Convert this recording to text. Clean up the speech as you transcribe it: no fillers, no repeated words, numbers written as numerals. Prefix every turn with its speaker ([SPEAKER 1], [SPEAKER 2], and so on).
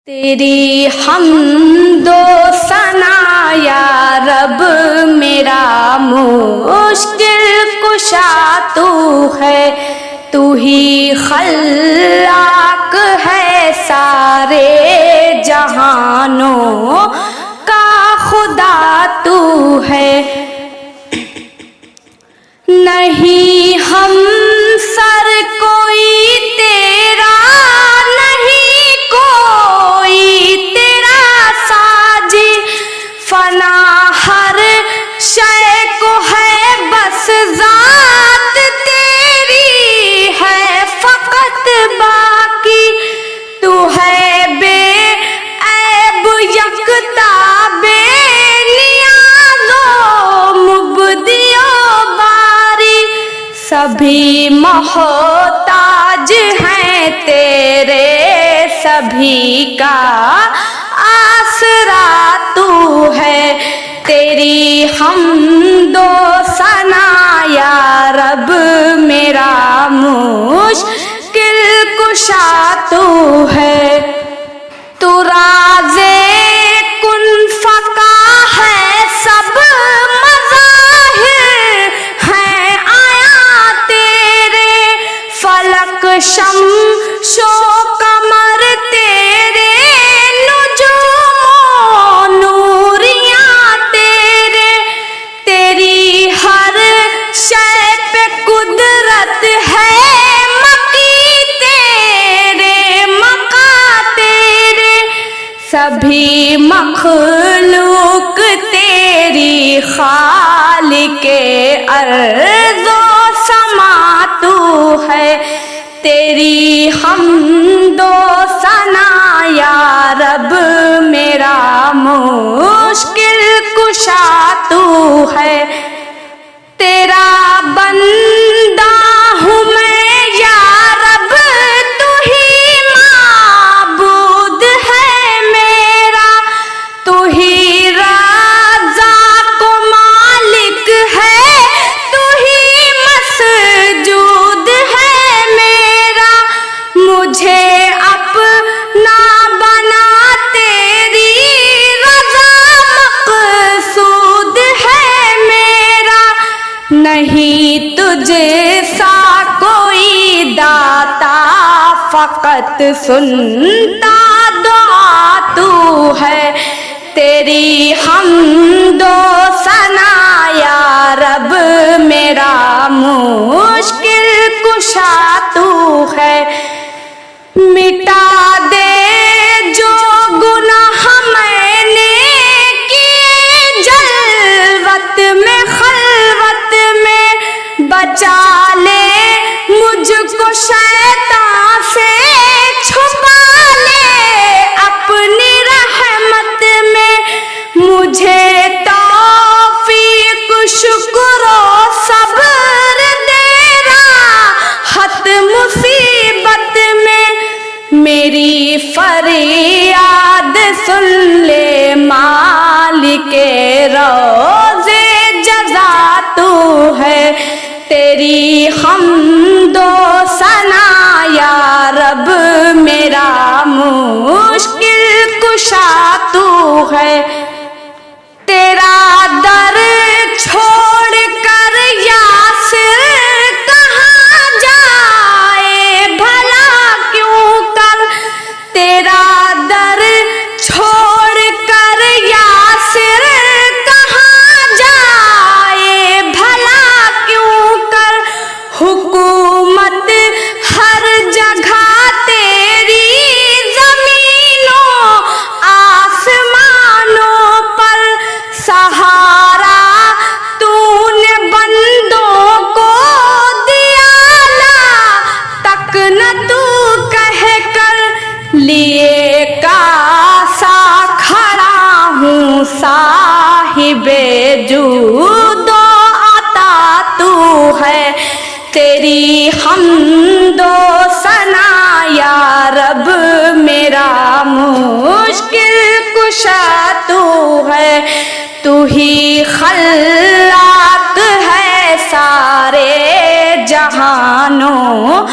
[SPEAKER 1] तेरी हमदो सना या रब मेरा मुश्किल कुशा तू है, तू ही खल्लाक है सारे जहानों का खुदा तू है। नहीं हम सर कोई तेरा, नहीं कोई तेरा साजी, फना हर शय को है बस जात तेरी है फकत बाकी, तू है बे ऐब यकता बे नियाज़ो मुबदियो बारी, सभी मोहताज हैं तेरे सभी का आसरा तू है। तेरी हमदो सना या रब मेरा मुश्किल कुशा तू है। तू राज़े कुन फ़का है सब मज़ाहिर हैं आया तेरे, फलक शम्शो कमर तेरे नुजूमो नूरियाँ तेरे, तेरी हर शय पे कुदरत है मकी तेरे मका तेरे, सभी मखलूक तेरी खालिके अर्ज़ो समा तू है। तेरी हमदो सना या रब मेरा मुश्किल कुशा तू है। तेरा बंदा हूँ मैं या रब, तू ही माबूद है मेरा, तू ही राज़ाक़ मालिक है, तू ही मसजूद है मेरा, मुझे अपना बना तेरी रज़ा मक़सूद है मेरा, नहीं तुझे सा कोई दाता फ़कत सुनता दुआ तू है। तेरी हमदो सना या रब मेरा मुश्किल कुशा तू है। मिटा दे जो गुनाह मैंने किए जलवत में खलवत में, बचा ले मुझको शैतान से, छुपा ले अपनी रहमत में, मुझे तौफीक शुक्र सब्र दे राहत मुसीबत में, मेरी फरियाद सुन ले मालिके रोज़े जज़ा तू है। तेरी हमदो सना या रब मेरा मुश्किल कुशा तू है। तेरा दर छोड़ कर यासिर कहाँ जाए भला क्यों कर, तेरा दर छोड़ कर यासिर कहाँ जाए भला क्यों कर, हुकूमत हर जगह तेरी ज़मीनों आसमानों पर, सहारा तूने बंदों को दिया ला तक न तू कह कर, लिए कासा खड़ा हूँ साहिबे जूदो आता तू है। तेरी हमदो सना या रब मेरा मुश्किल कुशा तू है, तू ही खल्लाक है सारे जहानों